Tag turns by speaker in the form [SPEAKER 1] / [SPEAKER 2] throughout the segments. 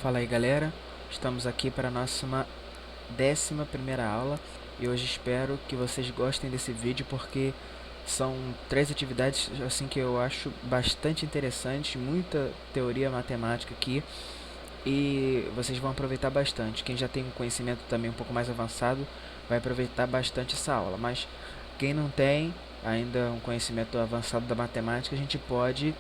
[SPEAKER 1] Fala aí, galera, estamos aqui para a nossa 11ª aula e hoje espero que vocês gostem desse vídeo porque são 3 atividades assim que eu acho bastante interessantes, muita teoria matemática aqui e vocês vão aproveitar bastante. Quem já tem um conhecimento também um pouco mais avançado vai aproveitar bastante essa aula, mas quem não tem ainda um conhecimento avançado da matemática, a gente pode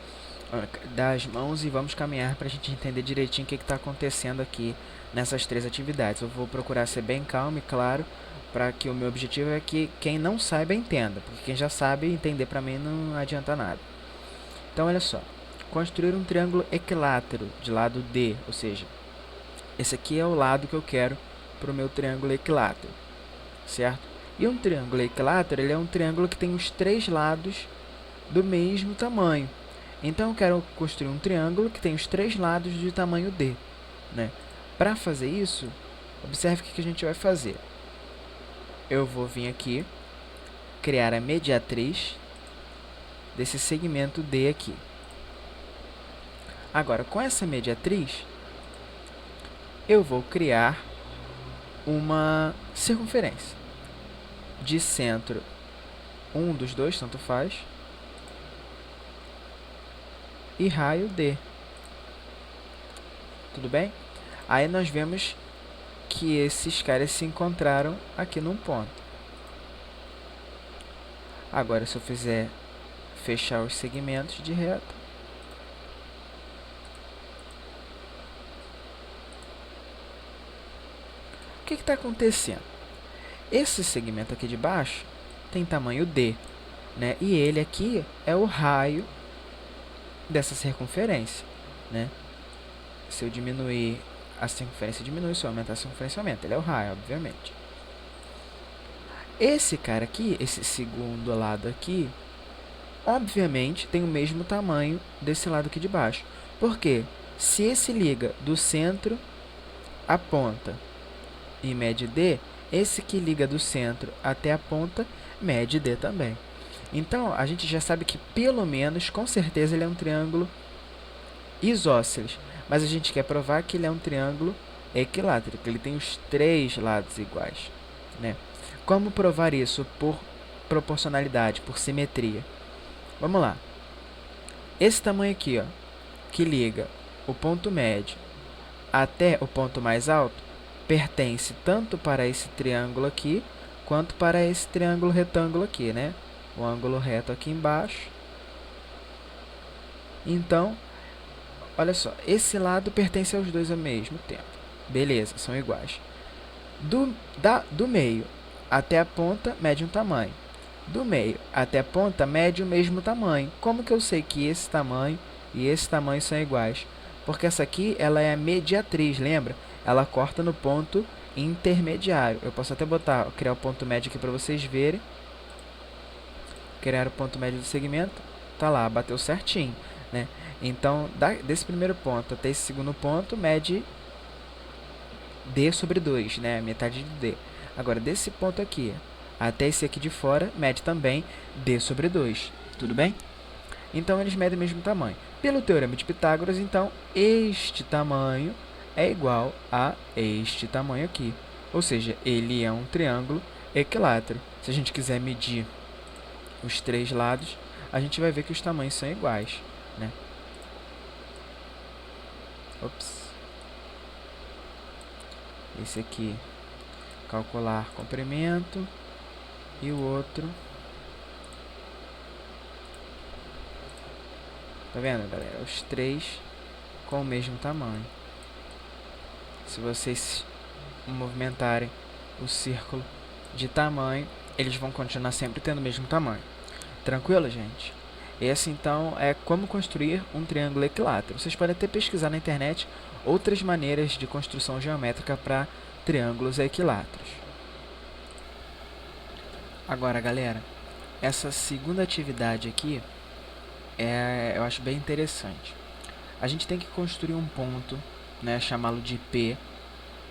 [SPEAKER 1] dar as mãos e vamos caminhar para a gente entender direitinho o que está acontecendo aqui nessas 3 atividades. Eu vou procurar ser bem calmo e claro, para que o meu objetivo é que quem não saiba entenda, porque quem já sabe entender para mim não adianta nada. Então olha só, construir um triângulo equilátero de lado D, ou seja, esse aqui é o lado que eu quero para o meu triângulo equilátero, certo? E um triângulo equilátero ele é um triângulo que tem os 3 lados do mesmo tamanho. Então eu quero construir um triângulo que tem os 3 lados de tamanho D, né? Para fazer isso, observe o que a gente vai fazer. Eu vou vir aqui, criar a mediatriz desse segmento D aqui. Agora, com essa mediatriz, eu vou criar uma circunferência de centro, um dos dois, tanto faz, e raio D. Tudo bem? Aí nós vemos que esses caras se encontraram aqui num ponto. Agora, se eu fizer fechar os segmentos de reta, o que está acontecendo? Esse segmento aqui de baixo tem tamanho D, né? E ele aqui é o raio dessa circunferência, né? Se eu diminuir a circunferência, diminui. Se eu aumentar a circunferência, aumenta. Ele é o raio, obviamente. Esse cara aqui, esse segundo lado aqui, obviamente tem o mesmo tamanho desse lado aqui de baixo. Por quê? Se esse liga do centro à ponta e mede D, esse que liga do centro até a ponta mede D também. Então, a gente já sabe que, pelo menos, com certeza, ele é um triângulo isósceles. Mas a gente quer provar que ele é um triângulo equilátero, que ele tem os 3 lados iguais, né? Como provar isso? Por proporcionalidade, por simetria. Vamos lá. Esse tamanho aqui, ó, que liga o ponto médio até o ponto mais alto, pertence tanto para esse triângulo aqui, quanto para esse triângulo retângulo aqui, né? O ângulo reto aqui embaixo. Então, olha só, esse lado pertence aos dois ao mesmo tempo. Beleza, são iguais. Do meio até a ponta, mede um tamanho. Do meio até a ponta, mede o mesmo tamanho. Como que eu sei que esse tamanho e esse tamanho são iguais? Porque essa aqui, ela é a mediatriz, lembra? Ela corta no ponto intermediário. Eu posso até criar o ponto médio aqui para vocês verem. Criar o ponto médio do segmento. Tá lá, bateu certinho, né? Então, desse primeiro ponto até esse segundo ponto, mede D sobre 2, né? Metade de D. Agora, desse ponto aqui até esse aqui de fora, mede também D sobre 2. Tudo bem? Então, eles medem o mesmo tamanho. Pelo teorema de Pitágoras, então, este tamanho é igual a este tamanho aqui. Ou seja, ele é um triângulo equilátero. Se a gente quiser medir os 3 lados, a gente vai ver que os tamanhos são iguais, né? Ops. Esse aqui, calcular comprimento, e o outro, tá vendo, galera? Os 3 com o mesmo tamanho. Se vocês movimentarem o círculo de tamanho, eles vão continuar sempre tendo o mesmo tamanho. Tranquilo, gente? Esse, então, é como construir um triângulo equilátero. Vocês podem até pesquisar na internet outras maneiras de construção geométrica para triângulos equiláteros. Agora, galera, essa segunda atividade aqui, eu acho bem interessante. A gente tem que construir um ponto, né, chamá-lo de P.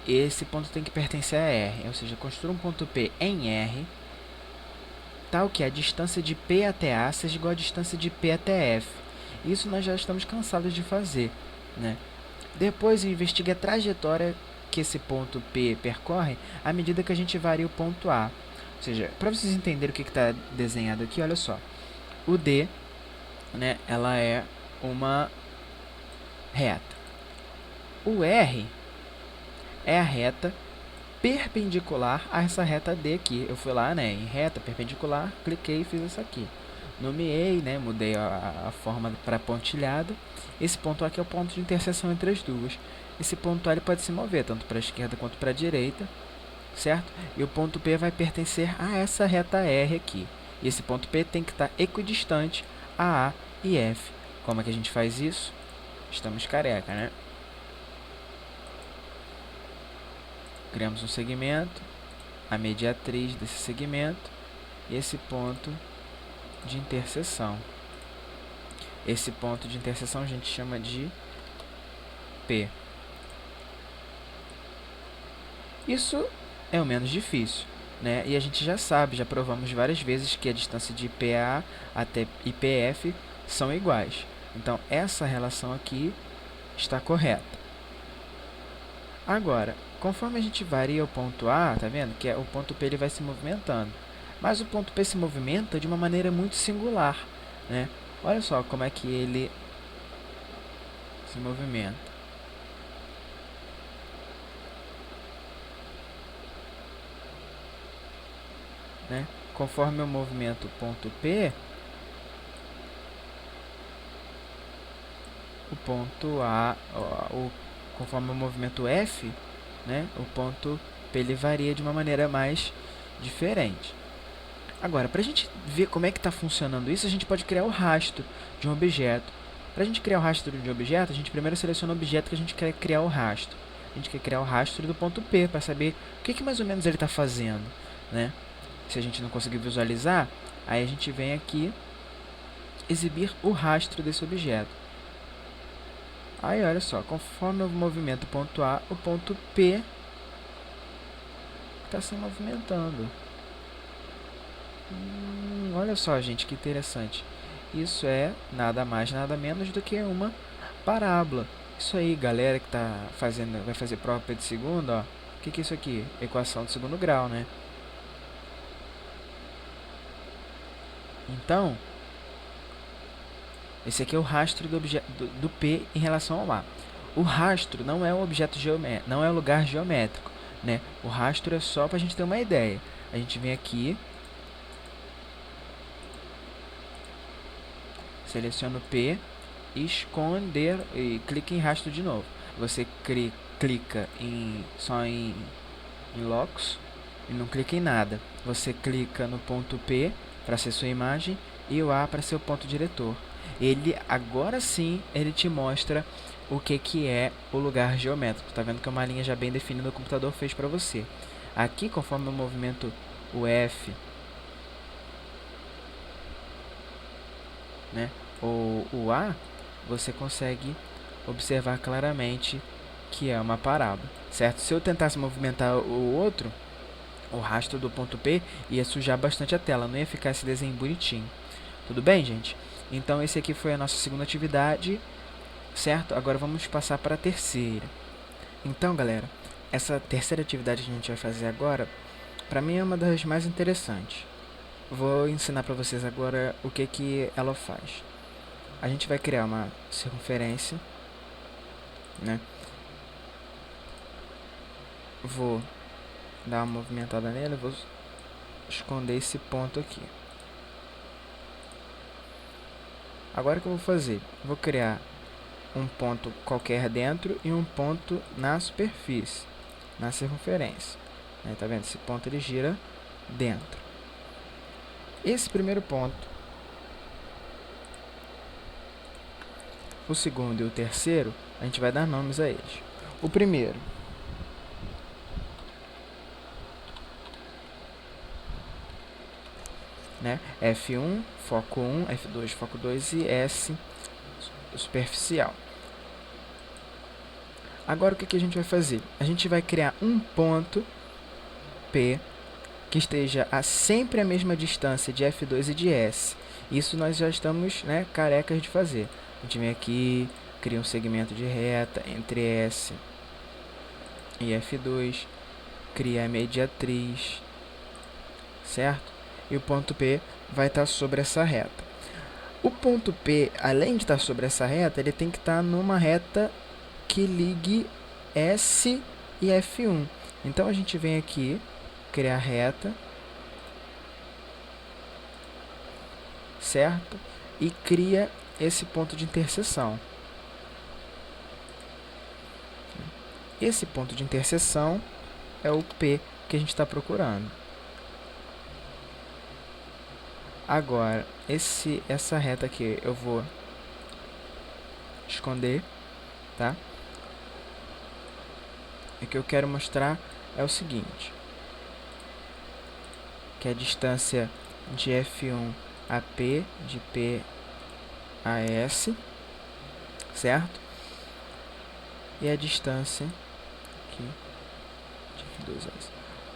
[SPEAKER 1] Esse ponto tem que pertencer a R, ou seja, construir um ponto P em R, tal que a distância de P até A seja igual à distância de P até F. Isso nós já estamos cansados de fazer, né? Depois investigue a trajetória que esse ponto P percorre à medida que a gente varia o ponto A. Ou seja, para vocês entenderem o que está desenhado aqui, olha só. O D, né, ela é uma reta. O R é a reta perpendicular a essa reta D aqui. Eu fui lá, né, em reta perpendicular, cliquei e fiz isso aqui. Nomeei, né, mudei a forma para pontilhado. Esse ponto aqui é o ponto de interseção entre as duas. Esse ponto A ele pode se mover tanto para a esquerda quanto para a direita, certo? E o ponto P vai pertencer a essa reta R aqui. E esse ponto P tem que estar equidistante a A e F. Como é que a gente faz isso? Estamos careca, né? Criamos um segmento, a mediatriz desse segmento e esse ponto de interseção. Esse ponto de interseção a gente chama de P. Isso é o menos difícil, né? E a gente já sabe, já provamos várias vezes que a distância de PA até IPF são iguais. Então, essa relação aqui está correta. Agora, conforme a gente varia o ponto A, tá vendo? Que o ponto P ele vai se movimentando. Mas o ponto P se movimenta de uma maneira muito singular, né? Olha só como é que ele se movimenta. Né? Conforme eu movimento o ponto P, o ponto A, conforme eu movimento F, né, o ponto P ele varia de uma maneira mais diferente. Agora, para a gente ver como é que está funcionando isso, a gente pode criar o rastro de um objeto. Para a gente criar o rastro de um objeto, a gente primeiro seleciona o objeto que a gente quer criar o rastro. A gente quer criar o rastro do ponto P, para saber o que mais ou menos ele está fazendo, né? Se a gente não conseguir visualizar, aí a gente vem aqui exibir o rastro desse objeto. Aí, olha só, conforme eu movimento o ponto A, o ponto P está se movimentando. Olha só, gente, que interessante. Isso é nada mais, nada menos do que uma parábola. Isso aí, galera que vai fazer prova de segundo, ó. O que é isso aqui? Equação de segundo grau, né? Então, esse aqui é o rastro do P em relação ao A. O rastro não é um objeto geométrico, não é um lugar geométrico, né? O rastro é só para a gente ter uma ideia. A gente vem aqui, seleciona o P, esconder e clica em rastro de novo. Você clica só em locus e não clica em nada. Você clica no ponto P para ser sua imagem e o A para ser o ponto diretor. Ele, agora sim, ele te mostra o que é o lugar geométrico. Tá vendo que é uma linha já bem definida o computador fez para você. Aqui, conforme o movimento o F, né, o A, você consegue observar claramente que é uma parábola, certo? Se eu tentasse movimentar o outro, o rastro do ponto P ia sujar bastante a tela, não ia ficar esse desenho bonitinho. Tudo bem, gente? Então, esse aqui foi a nossa segunda atividade, certo? Agora vamos passar para a terceira. Então, galera, essa terceira atividade que a gente vai fazer agora, para mim é uma das mais interessantes. Vou ensinar para vocês agora o que ela faz. A gente vai criar uma circunferência, né? Vou dar uma movimentada nela, vou esconder esse ponto aqui. Agora o que eu vou fazer? Vou criar um ponto qualquer dentro e um ponto na superfície, na circunferência. Tá vendo? Esse ponto ele gira dentro. Esse primeiro ponto, o segundo e o terceiro, a gente vai dar nomes a eles. O primeiro né? F1, foco 1, F2, foco 2 e S, superficial. Agora, o que a gente vai fazer? A gente vai criar um ponto P que esteja sempre a mesma distância de F2 e de S. Isso nós já estamos, né, carecas de fazer. A gente vem aqui, cria um segmento de reta entre S e F2, cria a mediatriz, certo? E o ponto P vai estar sobre essa reta. O ponto P, além de estar sobre essa reta, ele tem que estar numa reta que ligue S e F1. Então a gente vem aqui, criar reta, certo? E cria esse ponto de interseção. Esse ponto de interseção é o P que a gente está procurando. Agora, essa reta aqui eu vou esconder, tá? O que eu quero mostrar é o seguinte, que a distância de F1 a P, de P a S, certo? E a distância aqui de F2 a S.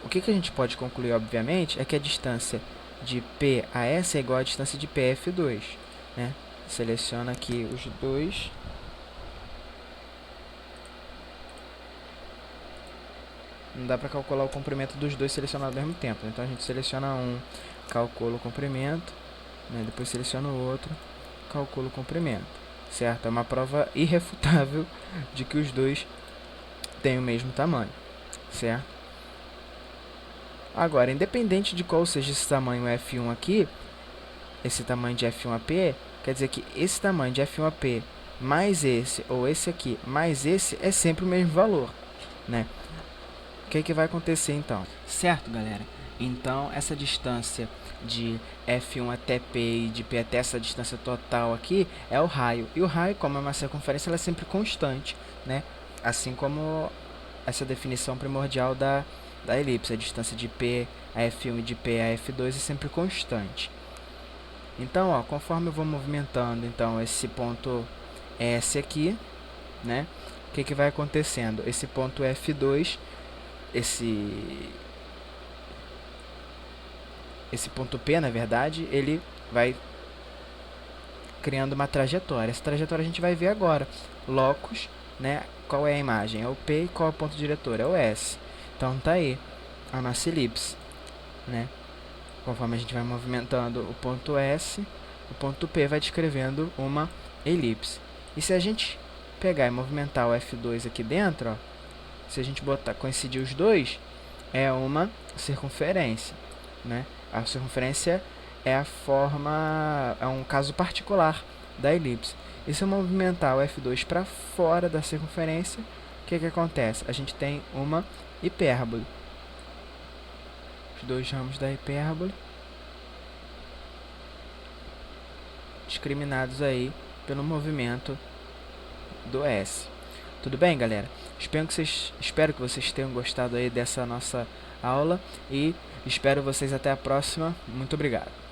[SPEAKER 1] O que a gente pode concluir, obviamente, é que a distância de P a S é igual à distância de P a F2, né? Seleciona aqui os dois. Não dá para calcular o comprimento dos dois selecionados ao mesmo tempo. Então a gente seleciona um, calcula o comprimento, né? Depois seleciona o outro, calcula o comprimento, certo? É uma prova irrefutável de que os dois têm o mesmo tamanho, certo? Agora, independente de qual seja esse tamanho F1 aqui, esse tamanho de F1 a P, quer dizer que esse tamanho de F1 a P mais esse, ou esse aqui, mais esse, é sempre o mesmo valor, né? O que vai acontecer então? Certo, galera? Então, essa distância de F1 até P e de P até essa distância total aqui é o raio. E o raio, como é uma circunferência, ela é sempre constante, né? Assim como essa definição primordial da elipse. A distância de P a F1 e de P a F2 é sempre constante. Então, ó, conforme eu vou movimentando então, esse ponto S aqui, né? O que vai acontecendo? Esse ponto F2... Esse ponto P, na verdade, ele vai criando uma trajetória. Essa trajetória a gente vai ver agora. Locus, né? Qual é a imagem? É o P e qual é o ponto diretor? É o S. Então tá aí a nossa elipse, né? Conforme a gente vai movimentando o ponto S, o ponto P vai descrevendo uma elipse. E se a gente pegar e movimentar o F2 aqui dentro, ó, se a gente coincidir os dois, é uma circunferência, né? A circunferência é um caso particular da elipse. E se eu movimentar o F2 para fora da circunferência, o que acontece? A gente tem uma hipérbole. Os dois ramos da hipérbole discriminados aí pelo movimento do S. Tudo bem, galera? Espero que vocês tenham gostado aí dessa nossa aula e espero vocês até a próxima. Muito obrigado.